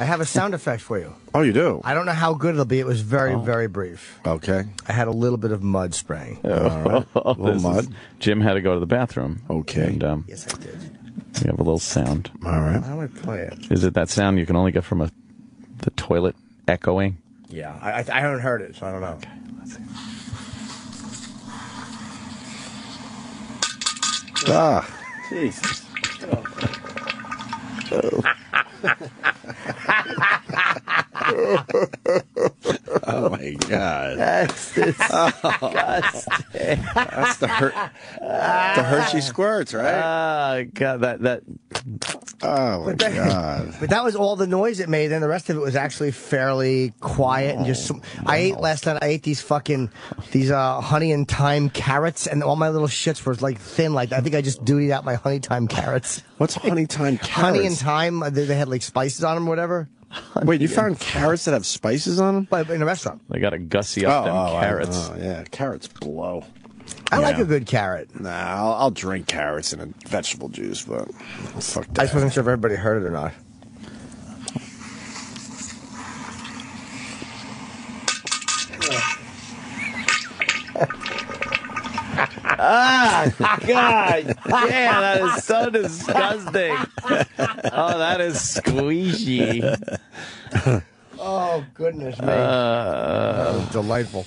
I have a sound effect for you. Oh, you do? I don't know how good it'll be. It was very, very brief. Okay. I had a little bit of mud spraying. All right. A little mud. Jim had to go to the bathroom. Okay. And, Yes, I did. we have a little sound. All right. How do I play it? Is it that sound you can only get from the toilet echoing? Yeah, I haven't heard it, so I don't know. Okay, let's see. Jesus. Oh my God. That's disgusting. That's the Hershey squirts, right? God, that. Oh my God. But that was all the noise it made, and the rest of it was actually fairly quiet and just. I ate last night. I ate these honey and thyme carrots, and all my little shits were like thin. Like I think I just dootied out my honey thyme carrots. What's honey thyme carrots? Honey and thyme. They had like spices on them, or whatever. Wait, you found carrots that have spices on them? But in a restaurant. They got to gussy up them carrots. Oh, yeah, carrots blow. I like a good carrot. Nah, I'll drink carrots in a vegetable juice, but fuck that. I just wasn't sure if everybody heard it or not. Ah, God. Yeah, that is so disgusting. Oh, that is squeezy. Oh, goodness me. That was delightful.